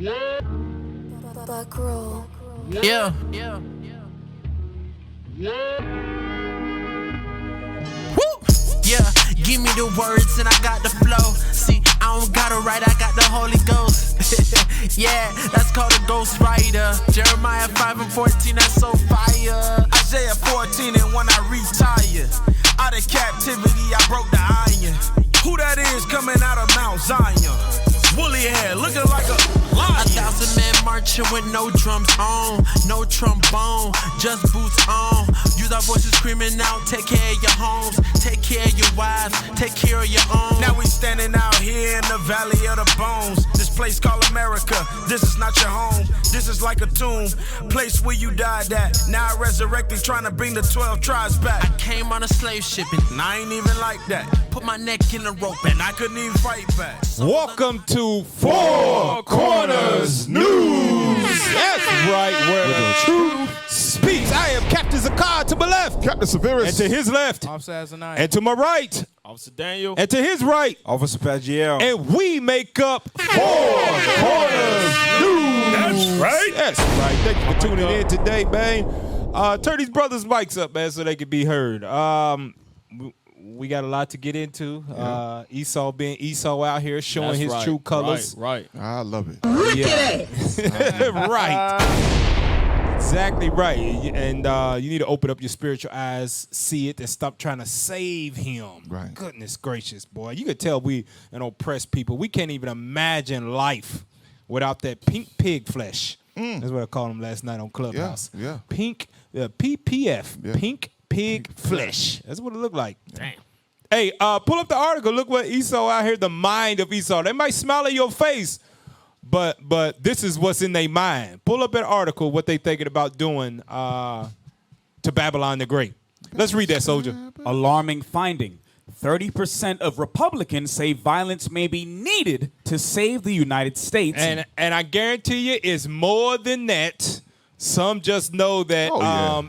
Buck roll. Yeah. Woo! Yeah, give me the words and I got the flow. See, I don't gotta write, I got the Holy Ghost. Yeah, that's called a ghost writer. Jeremiah 5:14, that's so fire. Isaiah 14, and when I retire, out of captivity I broke the iron. Who that is coming out of Mount Zion? Woolly hair, looking like a lion. 1,000 men marching with no drums on, no trombone, just boots on. Use our voices screaming out, take care of your homes, take care of your wives, take care of your own. Now we standing out here in the valley of the bones. This place called America, this is not your home. This is like a tomb, place where you died at. Now I resurrected, trying to bring the 12 tribes back. I came on a slave shipping, And I ain't even like that. put my neck in the rope and I couldn't even fight back. Welcome to Four Corners News. That's right, where the truth speaks. I am Captain Zakar to my left, Captain Severus. and to his left, Officer Azaniah. and to my right, Officer Daniel. and to his right, Officer Pagiel. and we make up Four Corners News. That's right. That's right. Thank you for tuning in today, man. Turn these brothers' mics up, man, so they can be heard. We got a lot to get into. Esau being Esau out here, showing That's his right. true colors. Right. I love it. Yeah. Right. Exactly right. And you need to open up your spiritual eyes, see it, and stop trying to save him. Right. Goodness gracious, boy. You can tell we an oppressed people. We can't even imagine life without that pink pig flesh. That's what I called him last night on Clubhouse. Yeah. Pink, PPF, Yeah. pink pig flesh. That's what it looked like. Damn. Hey, pull up the article. Look what Esau out here, the mind of Esau. They might smile at your face, but this is what's in their mind. Pull up an article, what they thinking about doing to Babylon the Great. Let's read that, soldier. Alarming finding. 30% of Republicans say violence may be needed to save the United States. And I guarantee you it's more than that. Some just know that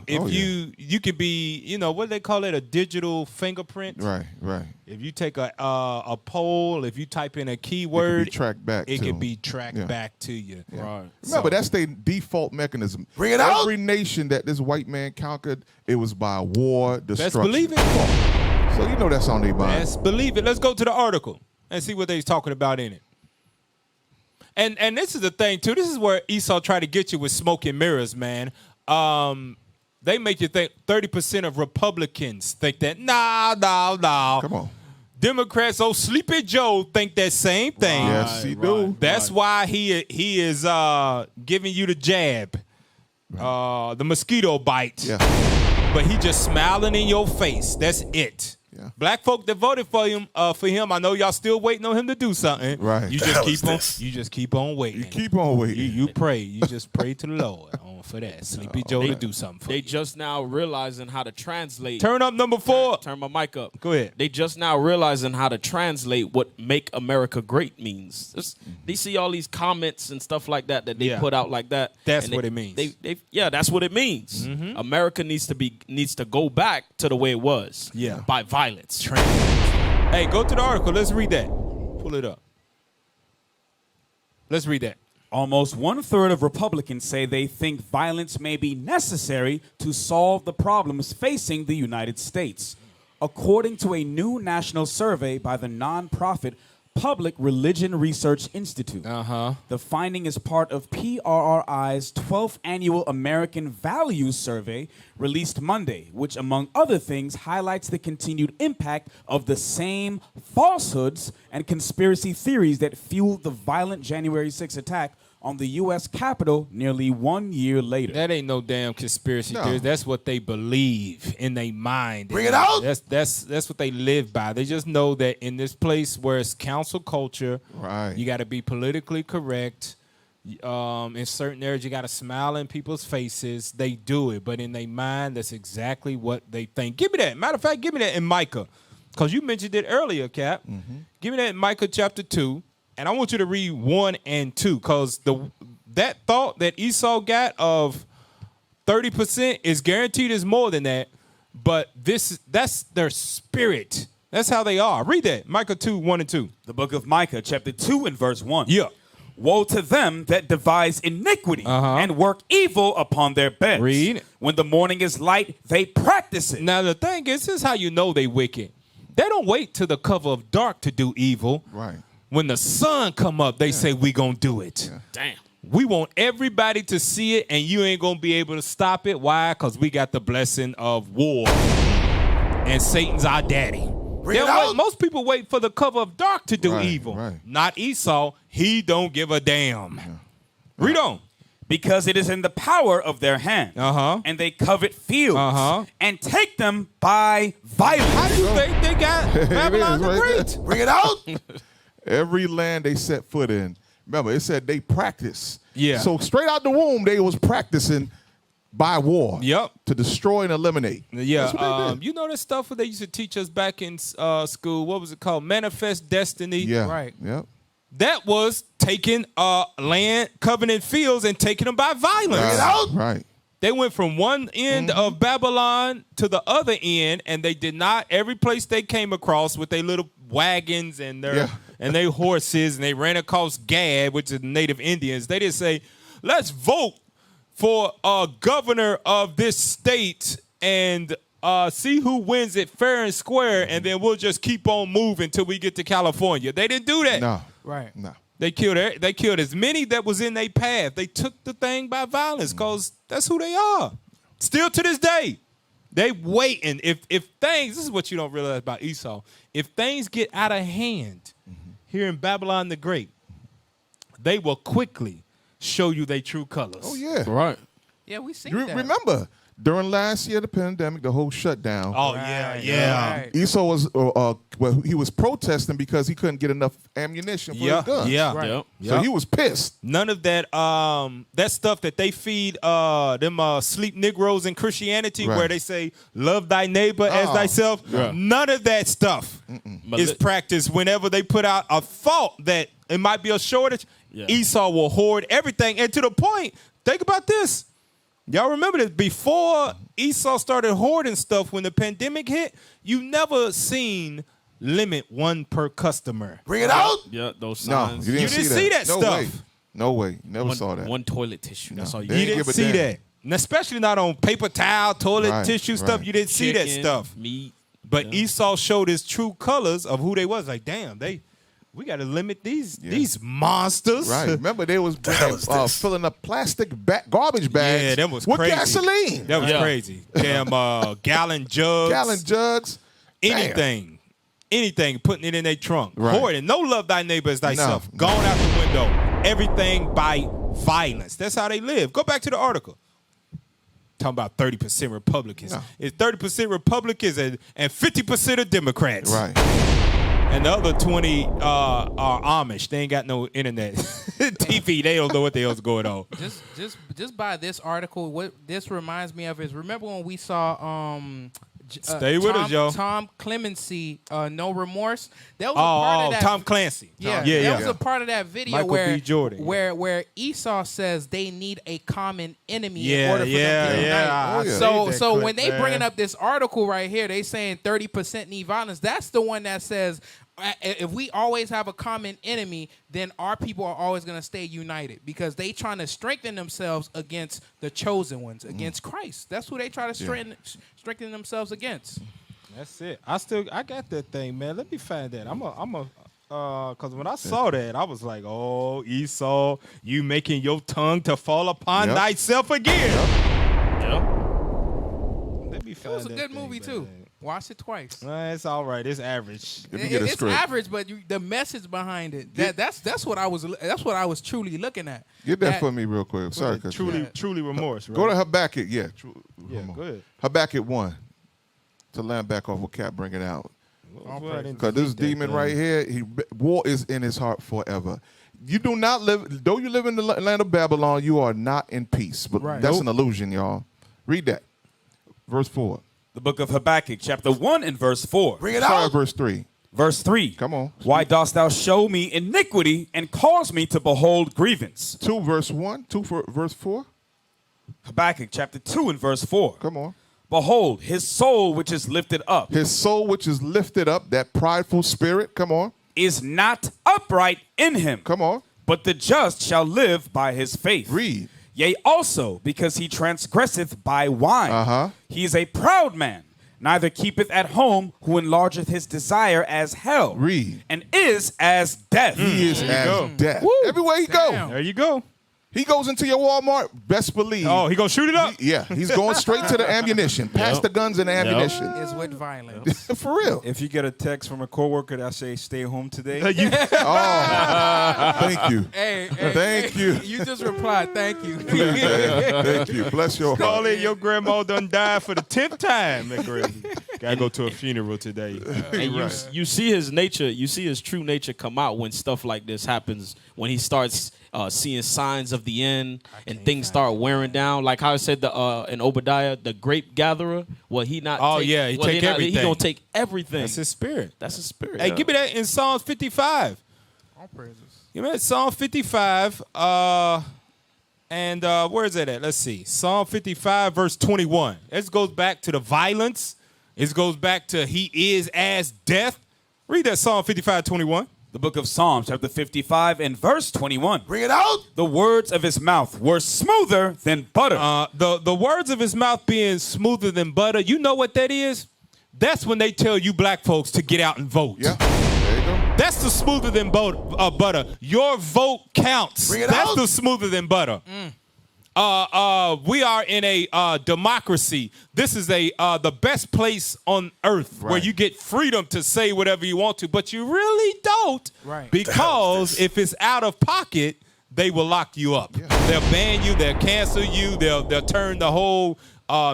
if you could be, what do they call it, a digital fingerprint. Right. If you take a poll, if you type in a keyword, It could be tracked back It to could them. be tracked Yeah. back to you. Right. No, but that's their default mechanism. Bring it out. Every nation that this white man conquered, it was by war, destruction. Best believe it. So you know that's on their mind. Best believe it. Let's go to the article and see what they're talking about in it. And this is the thing, too. This is where Esau tried to get you with smoke and mirrors, man. They make you think 30% of Republicans think that. No. Come on. Democrats, Sleepy Joe, think that same thing. Yes, he do. That's why he is giving you the jab, the mosquito bite. Yeah. But he just smiling in your face. That's it. Yeah. Black folk that voted for him, I know y'all still waiting on him to do something. Right. You just keep on waiting. You keep on waiting. You pray. You just pray to the Lord for that. Sleepy Joe to do something for They you. just now realizing how to translate. Turn up number 4. Turn my mic up. Go ahead. They just now realizing how to translate what "Make America Great" means. They see all these comments and stuff like that they put out like that. That's and what it means. That's what it means. America needs to go back to the way it was. Yeah. By violence. Hey, go to the article. Let's read that. Pull it up. Let's read that. Almost 1/3 of Republicans say they think violence may be necessary to solve the problems facing the United States. According to a new national survey by the nonprofit Public Religion Research Institute. The finding is part of PRRI's 12th Annual American Values Survey released Monday, which, among other things, highlights the continued impact of the same falsehoods and conspiracy theories that fueled the violent January 6th attack on the U.S. Capitol nearly 1 year later. That ain't no damn conspiracy theories. That's what they believe in their mind. Bring it out. That's what they live by. They just know that in this place where it's council culture, Right. you got to be politically correct. In certain areas, you got to smile in people's faces. They do it, but in their mind, that's exactly what they think. Give me that. Matter of fact, give me that in Micah, because you mentioned it earlier, Cap. Give me that in Micah chapter 2. And I want you to read 1 and 2, because that thought that Esau got of 30% is guaranteed is more than that. But that's their spirit. That's how they are. Read that. Micah 2, 1 and 2. The book of Micah, chapter 2 and verse 1. Yeah. Woe to them that devise iniquity and work evil upon their beds. Read. When the morning is light, they practice it. Now the thing is, this is how you know they wicked. They don't wait till the cover of dark to do evil. Right. When the sun come up, they say we gonna do it. Yeah. Damn. We want everybody to see it, and you ain't gonna be able to stop it. Why? Because we got the blessing of war, and Satan's our daddy. Most people wait for the cover of dark to do evil. Right. Not Esau. He don't give a damn. Yeah. Read on. Because it is in the power of their hand. And they covet fields and take them by violence. How do you think they got Babylon the Great? Bring it out. Every land they set foot in. Remember, it said they practice. Yeah. So straight out the womb, they was practicing by war. Yep. To destroy and eliminate. Yeah. That's what they did. You know that stuff that they used to teach us back in school? What was it called? Manifest Destiny. Yeah. Right. Yep. That was taking land, covenant fields, and taking them by violence. Right. They went from one end of Babylon to the other end, and they did not, every place they came across with their little wagons and their horses, and they ran across Gad, which is native Indians. They didn't say, let's vote for a governor of this state and see who wins it fair and square, and then we'll just keep on moving till we get to California. They didn't do that. No. Right. No. They killed as many that was in their path. They took the thing by violence because that's who they are. Still to this day, they waiting. If things, this is what you don't realize about Esau. If things get out of hand here in Babylon the Great, they will quickly show you their true colors. Oh, yeah. Right. Yeah, we seen You that. remember, during last year, the pandemic, the whole shutdown. Oh, yeah. Right. Esau was, he was protesting because he couldn't get enough ammunition for his guns. Yeah. Right. Yep. So he was pissed. None of that that stuff that they feed them sleep Negroes in Christianity Right. where they say love thy neighbor as thyself. Yeah. None of that stuff is practiced whenever they put out a thought that it might be a shortage. Yeah. Esau will hoard everything. And to the point, think about this. Y'all remember this? Before Esau started hoarding stuff when the pandemic hit, you never seen limit one per customer. Bring it out. Yeah, those No, signs. you didn't see that no stuff. Way. No way. Never one, saw that. One toilet tissue. That's all you They You ain't didn't give a see damn. that. And especially not on paper towel, toilet Right, tissue stuff. right. You didn't see that Chicken, stuff. Meat. But Esau showed his true colors of who they was. Like, damn, we got to limit these monsters. Right. Remember, they was filling up plastic garbage bags Yeah, that was with crazy. gasoline. That was Yeah. crazy. Damn gallon jugs. Gallon jugs. Anything. Anything, putting it in their trunk. Right. Hoarding. No love thy neighbor as thyself. No. Gone out the window. Everything by violence. That's how they live. Go back to the article. Talking about 30% Republicans. No. It's 30% Republicans and 50% of Democrats. Right. And the other 20 are Amish. They ain't got no internet. TV, they don't know what the hell's going on. Just by this article, what this reminds me of is, remember when we saw Stay with us, y'all. Tom Clemency, No Remorse. That was a part of that. Tom Clancy. That was a part of that video Michael where B. Jordan. where Esau says they need a common enemy in Yeah, order for them to unite. Oh, yeah. So when they bringing up this article right here, they saying 30% need violence. That's the one that says if we always have a common enemy, then our people are always going to stay united because they trying to strengthen themselves against the chosen ones, against Christ. That's who they try to strengthen themselves against. That's it. I got that thing, man. Let me find that. Because when I saw that, I was like, oh, Esau, you making your tongue to fall upon Yep. thyself again. Yep. Let me It find was a that good thing, movie man. too. Watch it twice. It's all right. It's average. Let me get a It's script. average, but the message behind it, that's what I was truly looking at. Get that for me real quick. Sorry, Truly remorse, right? Go to Habakkuk. Yeah. Yeah, go ahead. Habakkuk 1. To land back off what Cap bring it out. Go ahead and Because this delete that demon thing. right here, war is in his heart forever. You do not live, though you live in the land of Babylon, you are not in peace. But Right. that's an illusion, y'all. Read that. Verse 4. The book of Habakkuk, chapter 1 and verse 4. Bring it out. Verse 3. Verse 3. Come on. Why dost thou show me iniquity and cause me to behold grievance? 2 verse 1. 2 for verse 4. Habakkuk chapter 2 and verse 4. Come on. Behold, his soul which is lifted up His soul which is lifted up, that prideful spirit. Come on. is not upright in him. Come on. but the just shall live by his faith. Read. Yea, also, because he transgresseth by wine. He is a proud man, neither keepeth at home, who enlargeth his desire as hell. Read. And is as death. He is as death. Woo. Everywhere he go. Damn. There you go. He goes into your Walmart, best believe. Oh, he gonna shoot it up? He's going straight to the ammunition. Past the guns and the ammunition. Is with violence. For real. If you get a text from a coworker that say stay home today, Thank you. Hey, Thank you. You just replied, thank you. Thank you. Bless your Call heart. in, your grandma done died for the 10th time. Gotta go to a funeral today. And you see his nature, you see his true nature come out when stuff like this happens, when he starts seeing signs of the end and things start wearing down. Like how I said in Obadiah, the grape gatherer, he take everything. He gonna take everything. That's his spirit. That's his spirit. Hey, give me that in Psalms 55. All praises. Give me that Psalm 55. And where is that at? Let's see. Psalm 55, verse 21. This goes back to the violence. It goes back to he is as death. Read that Psalm 55, 21. The book of Psalms, chapter 55, and verse 21. Bring it out. The words of his mouth were smoother than butter. The words of his mouth being smoother than butter, you know what that is? That's when they tell you black folks to get out and vote. Yeah. There you go. That's the smoother than butter. Your vote counts. Bring it That's out. the smoother than butter. We are in a democracy. This is the best place on earth where you get freedom to say whatever you want to, but you really don't. Right. Because if it's out of pocket, they will lock you up. Yeah. They'll ban you. They'll cancel you. They'll turn the whole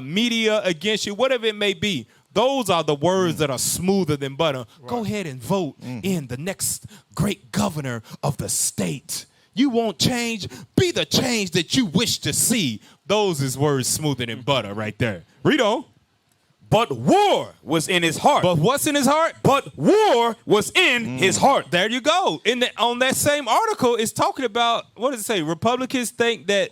media against you, whatever it may be. Those are the words that are smoother than butter. Right. Go ahead and vote in the next great governor of the state. You won't change. Be the change that you wish to see. Those is words smoother than butter right there. Read on. But war was in his heart. But what's in his heart? But war was in his heart. There you go. On that same article, it's talking about, what does it say? Republicans think that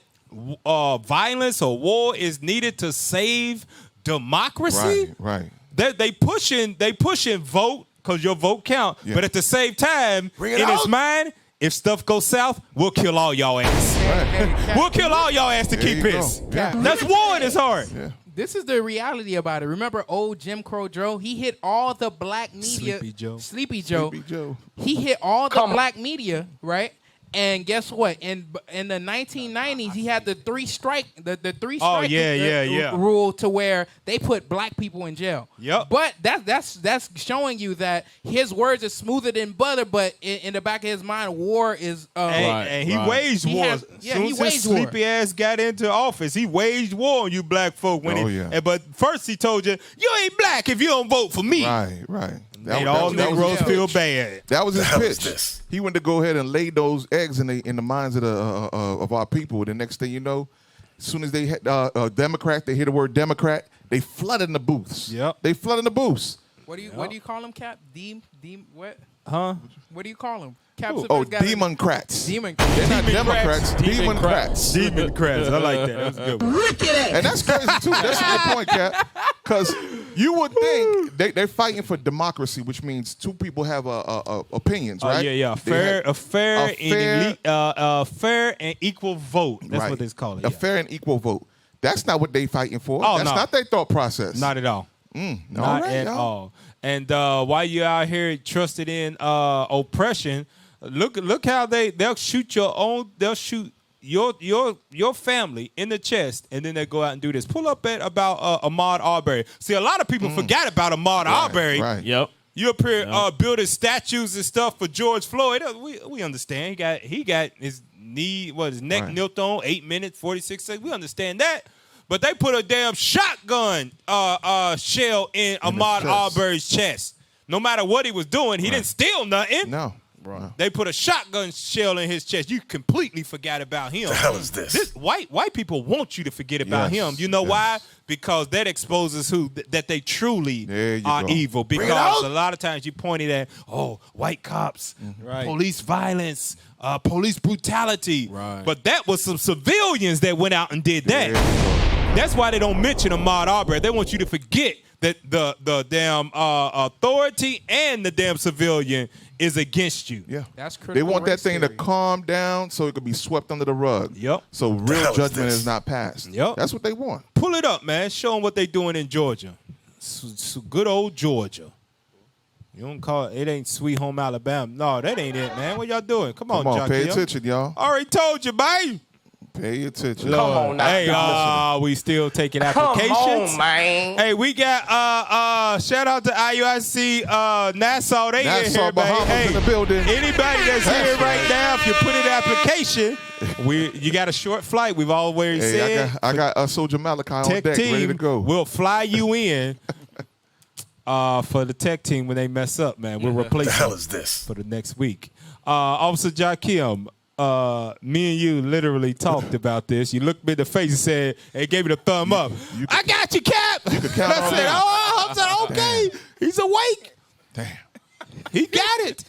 violence or war is needed to save democracy. Right. They pushing vote because your vote count. Yeah. But at the same time, Bring it in his out. mind, if stuff goes south, we'll kill all y'all ass. Right. We'll kill all y'all ass to There keep you go. peace. Yeah. That's war in his heart. Yeah. This is the reality about it. Remember old Jim Crow Joe? He hit all the black media. Sleepy Joe. Sleepy Joe. Sleepy Joe. He hit all the black media, right? And guess what? In the 1990s, he had the three strike rule to where they put black people in jail. Yep. But that's showing you that his words are smoother than butter. But in the back of his mind, war is. And he waged war. He Soon as waged his war. sleepy ass got into office, he waged war on you black folk. But first he told you ain't black if you don't vote for me. Right. Made all that was Negroes his feel pitch. bad. That was his pitch. He went to go ahead and lay those eggs in the minds of our people. The next thing you know, as soon as they hit Democrat, they hear the word Democrat, they flooded in the booths. Yep. They flooded in the booths. What do you call him, Cap? What? Huh? What do you call him? Cap Oh, Democrats. Demon. They're not Democrats. Democrats. Democrats. I like that. That was a good one. And that's crazy too. That's a good point, Cap. Because you would think they're fighting for democracy, which means two people have opinions, right? A fair and equal vote. That's what they call it. A fair and equal vote. That's not what they fighting for. Oh, That's no. not their thought process. Not at all. Not right, at y'all. all. And while you out here trusted in oppression, look how they'll shoot your family in the chest, and then they go out and do this. Pull up about Ahmaud Arbery. See, a lot of people forgot about Ahmaud Arbery. Right. Yep. You up here building statues and stuff for George Floyd. We understand. He got his neck Right. knelt on 8 minutes 46 seconds. We understand that. But they put a damn shotgun shell in Ahmaud chest. Arbery's chest. No matter what he was doing, he didn't steal nothing. No. They put a shotgun shell in his chest. You completely forgot about him. The hell is this? White people want you to forget about him. You know why? Because that exposes that they truly are go. evil. Because a lot of times you pointed at, white cops, police violence, police brutality. Right. But that was some civilians that went out and did that. That's why they don't mention Ahmaud Arbery. They want you to forget that the damn authority and the damn civilian is against you. Yeah. That's critical. They want that race thing to theory. calm down so it could be swept under the rug. Yep. So real judgment is not passed. Yep. That's what they want. Pull it up, man. Show them what they doing in Georgia. Good old Georgia. You don't call it ain't Sweet Home Alabama. No, that ain't it, man. What y'all doing? Come on, Pay Jaquil. attention, y'all. Already told you, man. Pay attention. Lord. on now. Hey, we still taking applications. Come on, man. Hey, we got shout out to IUIC Nassau. They in Nassau, here, man. Bahamas Hey, in the building. anybody that's here right now, if you put in an application, you got a short flight. We've always Hey, said. I got Soldier Malachi on Tech deck, team ready to go. will fly you in for the tech team when they mess up, man. We'll replace them this? for the next week. Officer Jakim, me and you literally talked about this. You looked me in the face and said, hey, gave me the thumb up. I got you, Cap. You can count I on said, that. I said, okay. He's awake. Damn. He got it.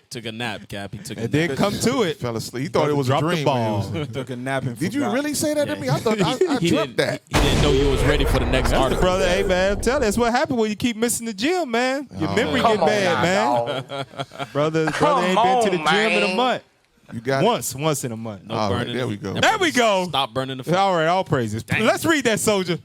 Took a nap, Cap. He took a And nap. then come to it. Fell asleep. He thought it was a Drop the dream. ball. when he was- Took a nap and Did you forgot. really say that to me? I thought I He dreamt that. He didn't know you was ready for the next article. Brother, hey, man, I'm telling you, that's what happened when you keep missing the gym, man. Your memory Come get on bad, now, man. dog. Brother ain't Come been to the on, gym in a man. month. You got Once in a month. No All right, burning. there we go. There we go. Stop burning the. All right, all praises. Let's read that, soldier.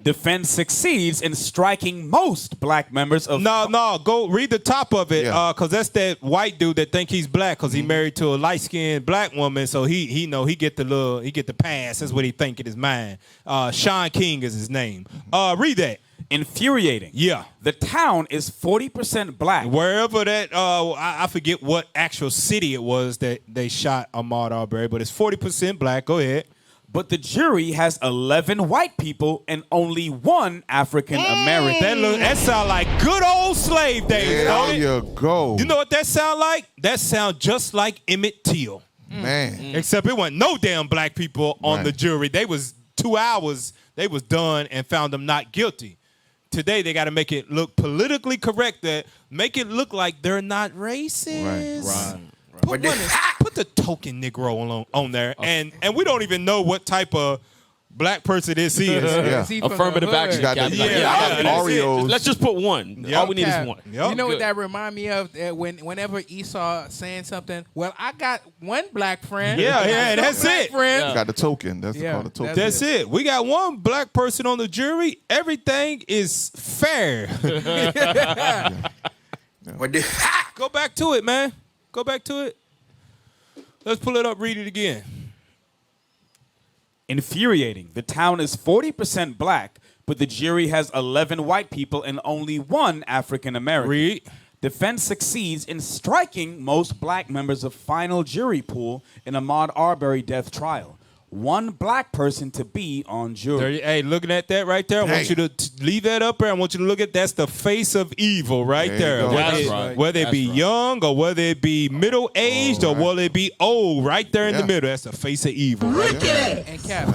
Defense succeeds in striking most black members of No, go read the top of it, Yeah. cause that's that white dude that think he's black, cause he married to a light skinned black woman, so he get the pass. That's what he think in his mind. Sean King is his name. Read that. infuriating. Yeah. The town is 40% black. Wherever that, I forget what actual city it was that they shot Ahmaud Arbery, but it's 40% black. Go ahead. But the jury has 11 white people and only one African American. That sound like good old slave days, don't There it? you go. You know what that sound like? That sound just like Emmett Till. Man. Except it wasn't no damn black people on Right. the jury. They was 2 hours. They was done and found them not guilty. Today they got to make it look politically correct. That make it look like they're not racist. Right. Put the token Negro on there, and we don't even know what type of black person this is. Yeah. Is he from the Affirmative hood? action. Got Cap. the- Like, yeah, that's it. Oreos. Let's just put one. Yep. All we need Cap, is one. Yep. You know Good. what that remind me of? Whenever Esau saying something, well, I got one black friend. Yeah, I got yeah, no that's black it. Friend. You got the token. That's Yeah, called the token. That's it. We got one black person on the jury. Everything is fair. Go back to it, man. Go back to it. Let's pull it up. Read it again. Infuriating. The town is 40% black, but the jury has 11 white people and only one African American. Read. Defense succeeds in striking most black members of final jury pool in Ahmaud Arbery death trial. One black person to be on jury. Hey, looking at that right there, I want you to leave that up there. I want you to look at that's the face of evil right There there. you go. That's right. Whether it That's be right. young or whether it be middle aged or whether it be old, right there in the Yeah. middle. That's the face of evil. Right there. And Cap,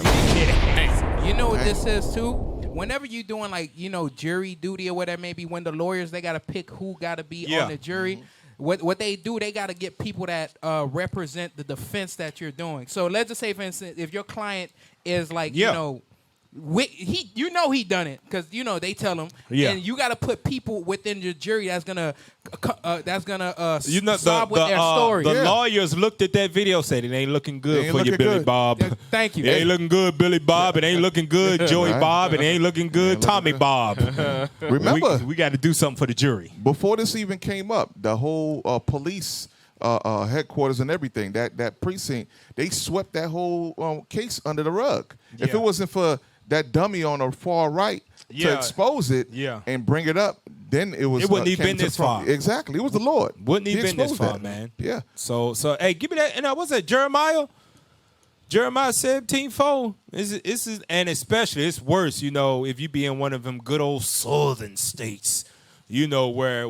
you know what this is too? Whenever you doing like, jury duty or whatever, maybe when the lawyers, they got to pick who got to be Yeah. on the jury. What they do, they got to get people that represent the defense that you're doing. So let's just say, for instance, if your client is like, Yeah. he done it because they tell him, Yeah. and you got to put people within your jury that's gonna The sob with their story. the lawyers looked at that video, said it ain't looking good Ain't for you, looking Billy good. Bob. Yeah, thank you. It ain't looking good, Billy Bob. It ain't looking good, Joey Right. Bob. It ain't looking good, looking Tommy good. Bob. Remember, we got to do something for the jury. before this even came up, the whole police headquarters and everything, that precinct, they swept that whole case under the rug. If Yeah. it wasn't for that dummy on the far right to Yeah. expose it Yeah. and bring it up, then it was. It wouldn't even came been to the this front. far. Exactly, it was the Lord. Wouldn't He even been this exposed far, that. man. Yeah. So hey, give me that. And what's that? Jeremiah 17:4. And especially it's worse, if you be in one of them good old southern states, where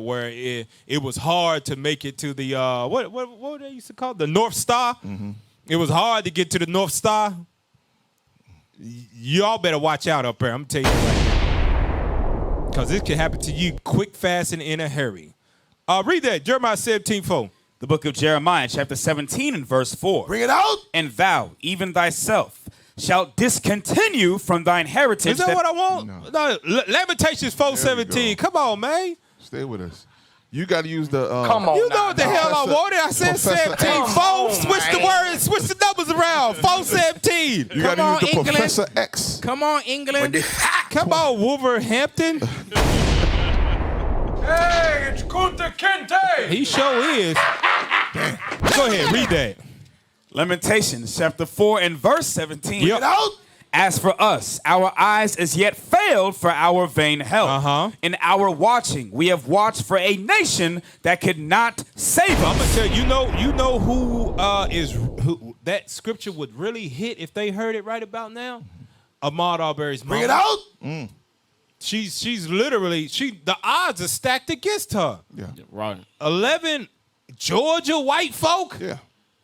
it was hard to make it to the what they used to call it? The North Star. Mm-hmm. It was hard to get to the North Star. Y'all better watch out up there. I'm gonna tell you right now. Because it can happen to you quick, fast, and in a hurry. Read that, Jeremiah 17:4. The book of Jeremiah, chapter 17 and verse 4. Bring it out. And thou, even thyself, shalt discontinue from thine heritage. Is that what I want? No. Lamentations 4:17. Come on, man. Stay with us. You got to use the. Come on. You know what the hell I wanted. I said Professor 17. X. 4. Switch the words. Switch the numbers around. 4:17. You got to use the England. Professor X. Come on, England. Come on, Wolverhampton. Hey, it's Kunta Kinte. He sure is. Go ahead, read that. Lamentations chapter 4 and verse 17. Yep. As for us, our eyes as yet failed for our vain help. In our watching, we have watched for a nation that could not save us. I'm gonna tell you, you know who that scripture would really hit if they heard it right about now? Ahmaud Arbery's mom. Bring it out. She's literally the odds are stacked against her. Yeah. Right. 11 Georgia white folk. Yeah.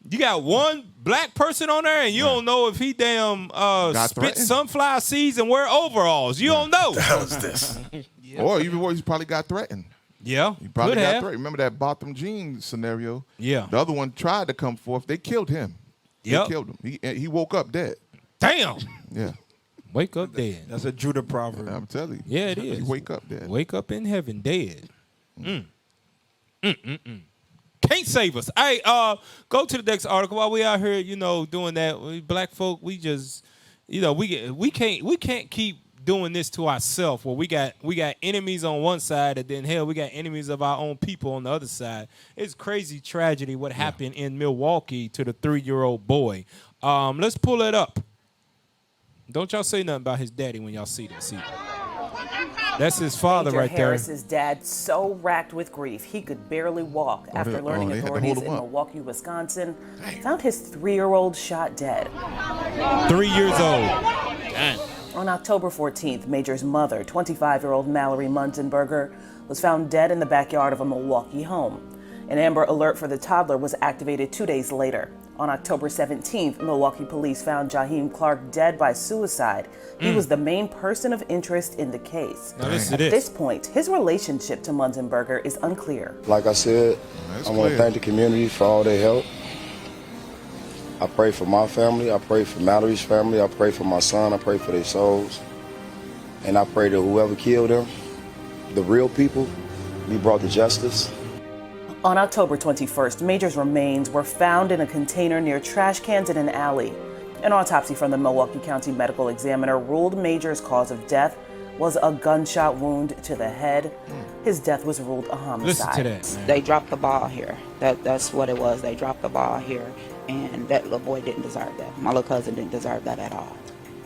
You got one black person on there, and you don't know if he damn spit threatened. sunflower seeds and wear overalls. You don't know. The hell is this? Or even worse, he probably got threatened. Yeah, He probably could got have. threatened. Remember that Botham Jean scenario? Yeah. The other one tried to come forth. They killed him. Yep. They killed him. He woke up dead. Damn. Yeah. Wake up dead. That's a Judah proverb. I'm telling you. Yeah, it You is. wake up dead. Wake up in heaven dead. Can't save us. Hey, go to the next article. While we out here, doing that, we black folk, we just, we can't keep doing this to ourselves. Where we got enemies on one side, and then hell, we got enemies of our own people on the other side. It's crazy tragedy what happened in Milwaukee to the 3-year-old boy. Let's pull it up. Don't y'all say nothing about his daddy when y'all see this. That's his father Major right there. Harris's dad so racked with grief he could barely walk after learning they had to hold authorities him in up. Milwaukee, Wisconsin found his 3-year-old shot dead. 3 years old. On October 14th, Major's mother, 25-year-old Mallory Munzenberger, was found dead in the backyard of a Milwaukee home. An Amber Alert for the toddler was activated 2 days later. On October 17th, Milwaukee police found Jaheim Clark dead by suicide. He was the main person of interest in the case. Now listen At to this point, his relationship to Munzenberger is unclear. Like I said, That's I want to clear. thank the community for all their help. I pray for my family. I pray for Mallory's family. I pray for my son. I pray for their souls. And I pray that whoever killed them, the real people, be brought to justice. On October 21st, Major's remains were found in a container near trash cans in an alley. An autopsy from the Milwaukee County Medical Examiner ruled Major's cause of death was a gunshot wound to the head. His death was ruled a homicide. Listen to that, man. They dropped the ball here. That's what it was. They dropped the ball here, and that little boy didn't deserve that. My little cousin didn't deserve that at all.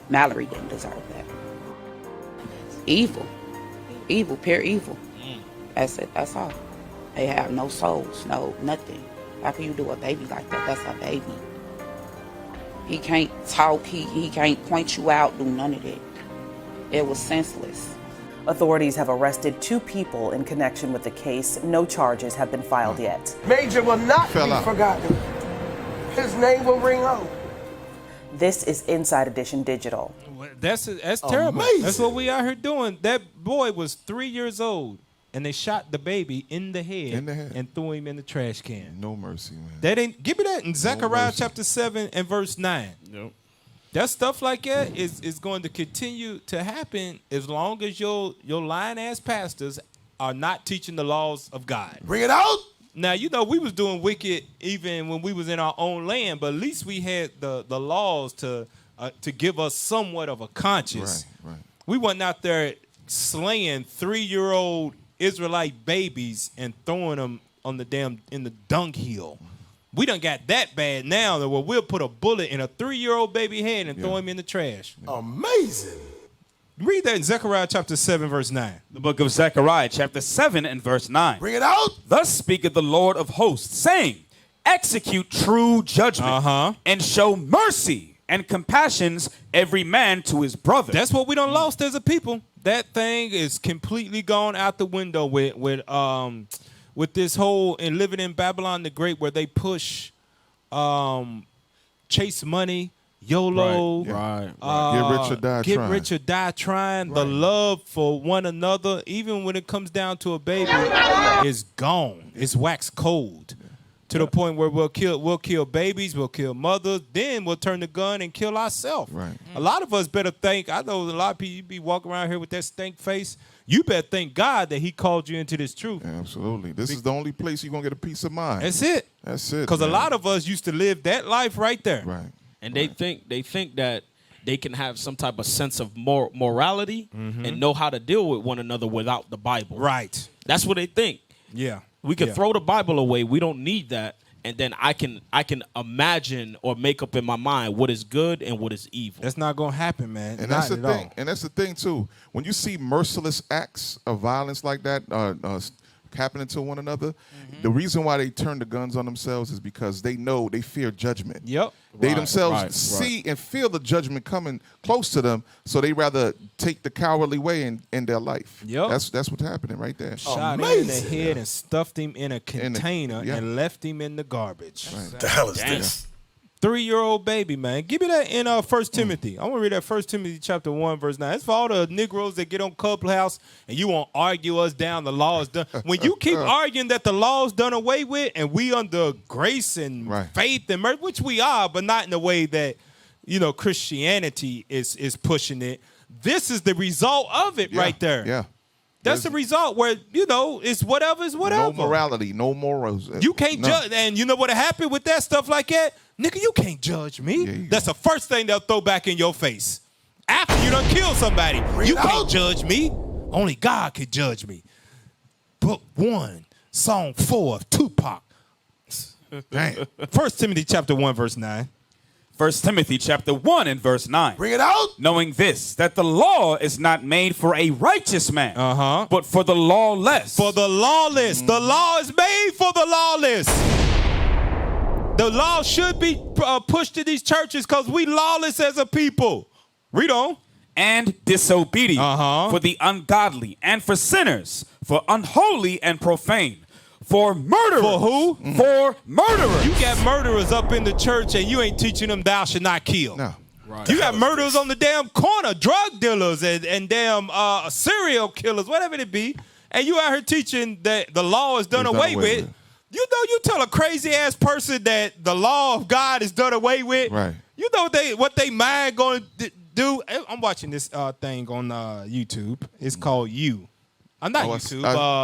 Mallory didn't deserve that. Evil, pure evil. That's it. That's all. They have no souls, no nothing. How can you do a baby like that? That's a baby. He can't talk. He can't point you out. Do none of that. It was senseless. Authorities have arrested 2 people in connection with the case. No charges have been filed yet. Major will not Fell be out. forgotten. His name will ring on. This is Inside Edition Digital. That's terrible. Amazing. That's what we out here doing. That boy was 3 years old, and they shot the baby in the head, and threw him in the trash can. No mercy, man. That ain't. Give me that in Zechariah mercy. chapter 7 and verse 9. Yep. That stuff like that is going to continue to happen as long as your lying ass pastors are not teaching the laws of God. Bring it out. Now, we was doing wicked even when we was in our own land, but at least we had the laws to give us somewhat of a conscience. Right. We wasn't out there slaying 3-year-old Israelite babies and throwing them on in the dunghill. We done got that bad now that we'll put a bullet in a 3-year-old baby head and throw him in the trash. Amazing. Read that in Zechariah chapter 7, verse 9. The book of Zechariah, chapter 7 and verse 9. Bring it out. Thus speaketh the Lord of hosts, saying, execute true judgment and show mercy and compassions every man to his brother. That's what we done lost as a people. That thing is completely gone out the window with this whole and living in Babylon the Great, where they push chase money, YOLO, Right. Get rich or die get trying. rich or die trying. The love for one another, even when it comes down to a baby, is gone. It's wax cold. to the point where we'll kill babies, we'll kill mothers, then we'll turn the gun and kill ourselves. Right. A lot of us better think, I know a lot of people, you be walking around here with that stink face, you better thank God that he called you into this truth. Yeah, absolutely. This is the only place you're going to get a peace of mind. That's it. That's it. Because a lot of us used to live that life right there. Right. And they think that they can have some type of sense of morality and know how to deal with one another without the Bible. Right. That's what they think. Yeah. We can throw the Bible away. We don't need that. And then I can imagine or make up in my mind what is good and what is evil. That's not going to happen, man. And that's the thing. And that's the thing, too. When you see merciless acts of violence like that happening to one another, the reason why they turn the guns on themselves is because they fear judgment. Yep. They themselves see and feel the judgment coming close to them, so they rather take the cowardly way in their life. Yep. That's what's happening right there. Shot him in the head and stuffed him in a container and left him in the garbage. What the hell is this? 3-year-old baby, man. Give me that in 1 Timothy. I want to read that 1 Timothy chapter 1, verse 9. It's for all the Negroes that get on Clubhouse and you want to argue us down. The law is done. When you keep arguing that the law is done away with and we under grace and faith and mercy, which we are, but not in the way that, Christianity is pushing it. This is the result of it right there. Yeah. That's the result where, it's whatever is whatever. No morality, no morals. You can't judge. And you know what happened with that stuff like that? Nigga, you can't judge me. That's the first thing they'll throw back in your face. After you done killed somebody. You can't judge me. Only God can judge me. Book 1, Song 4 of Tupac. Damn. 1 Timothy chapter 1, verse 9. 1 Timothy chapter 1 and verse 9. Bring it out. Knowing this, that the law is not made for a righteous man, but for the lawless. For the lawless. The law is made for the lawless. The law should be pushed to these churches because we lawless as a people. Read on. And disobedient for the ungodly and for sinners, for unholy and profane. For murderers. For who? For murderers. You got murderers up in the church and you ain't teaching them thou shalt not kill. No. Right. You got murderers on the damn corner, drug dealers and damn serial killers, whatever it be. And you out here teaching that the law is done away with. You tell a crazy ass person that the law of God is done away with. Right. You know what they mind going to do. I'm watching this thing on YouTube. It's called You. I'm not YouTube.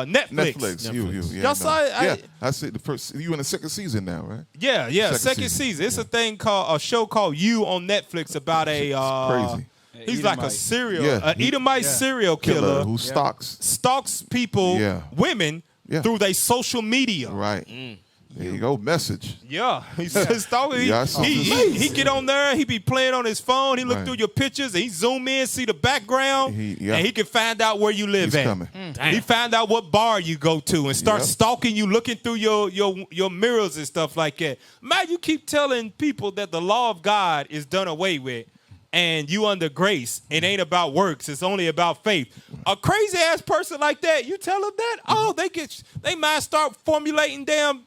Netflix. Netflix. Yeah, Y'all saw it? I see the first. You in the second season now, right? Yeah. Second season. It's a thing called a show called You on Netflix about a crazy. He's like a Edomite serial killer who stalks people, women through their social media. Right. There you go. Message. Yeah. He's stalking. He get on there. He be playing on his phone. He look through your pictures. And he zoom in, see the background, and he can find out where you live at. He find out what bar you go to and start stalking you, looking through your mirrors and stuff like that. Man, you keep telling people that the law of God is done away with. And you under grace, it ain't about works. It's only about faith. A crazy ass person like that, you tell them that, they might start formulating damn.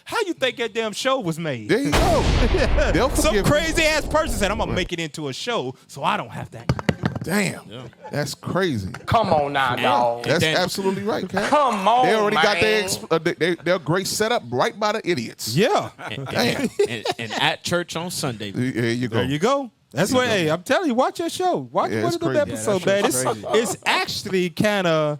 How you think that damn show was made? There you go. Some crazy ass person said, "I'm gonna make it into a show, so I don't have that." Damn, that's crazy. Come on now, dog. That's absolutely right, Kat. Come on, they already man. got their grace set up right by the idiots. Yeah. And at church on Sunday. There you go. There you go. That's what. Hey, I'm telling you, watch your show. Watch one of the episodes, man. It's actually kind of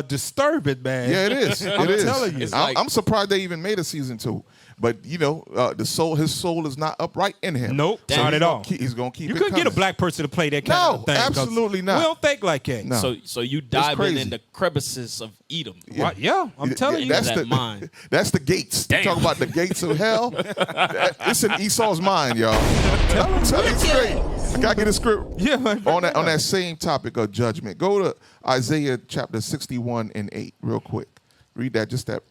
disturbing, man. Yeah, it is. I'm telling you. I'm surprised they even made a season 2. But his soul is not upright in him. Nope, not at all. He's gonna keep. You it couldn't coming. get a black person to play that kind of thing. No, absolutely not. We don't think like that. No. So you diving in the crevices of Edom. Yeah, I'm telling you. That's mind. That's the gates. Damn. You talk about the gates of hell. It's in Esau's mind, y'all. I'm telling you straight. I gotta get a script. Yeah, man. On that same topic of judgment. Go to Isaiah chapter 61 and 8 real quick. Read that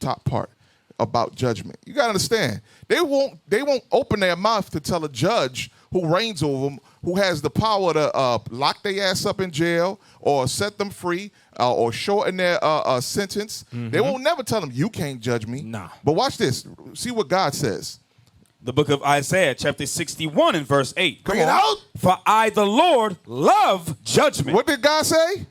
top part about judgment. You gotta understand. They won't open their mouth to tell a judge who reigns over them, who has the power to lock their ass up in jail or set them free or shorten their sentence. They won't never tell them, you can't judge me. Nah. But watch this. See what God says. The book of Isaiah, chapter 61 and verse 8. Bring it out. For I, the Lord, love judgment. What did God say?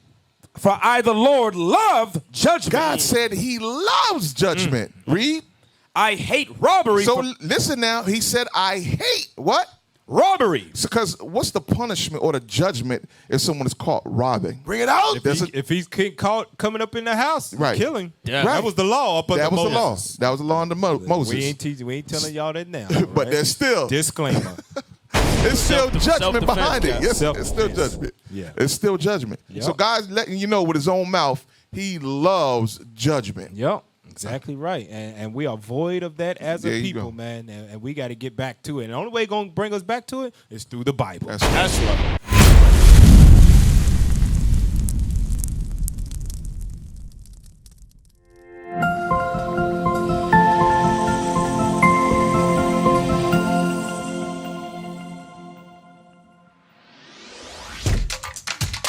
For I, the Lord, love judgment. God said he loves judgment. Read. I hate robbery. So listen now. He said, I hate what? Robbery. Because what's the punishment or the judgment if someone is caught robbing? Bring it out. If he's caught coming up in the house, Right. kill him. Yeah. Right. That was the law up under That was the law. Moses. That was the law under Moses. We ain't telling y'all that now. But right? there's still disclaimer. it's still judgment self-defense, behind it. yeah. Yes, Self-defense. it's still judgment. Yeah. It's still judgment. Yep. So God's letting you know with his own mouth, he loves judgment. Yep, exactly right. And we are void of that as There a you people, go. man. And we got to get back to it. And the only way going to bring us back to it is through the Bible. That's right.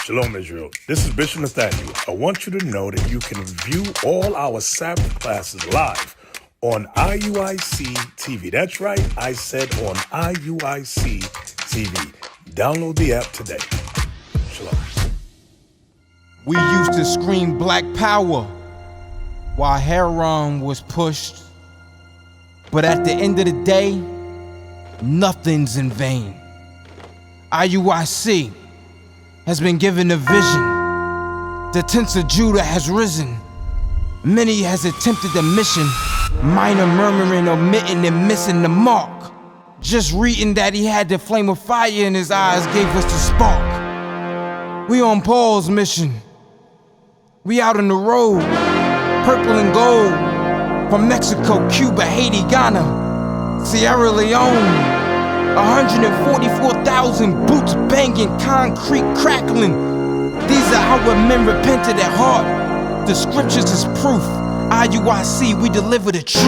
Shalom, Israel. This is Bishop Nathaniel. I want you to know that you can view all our Sabbath classes live on IUIC TV. That's right, I said on IUIC TV. Download the app today. Shalom. We used to scream black power while Heron was pushed. But at the end of the day, nothing's in vain. IUIC has been given a vision. The tents of Judah has risen. Many has attempted the mission. Minor murmuring, omitting, and missing the mark. Just reading that he had the flame of fire in his eyes gave us the spark. We on Paul's mission. We out on the road, purple and gold. From Mexico, Cuba, Haiti, Ghana, Sierra Leone. 144,000 boots banging, concrete crackling. These are our men repented at heart. The scriptures is proof. IUIC, we deliver the truth.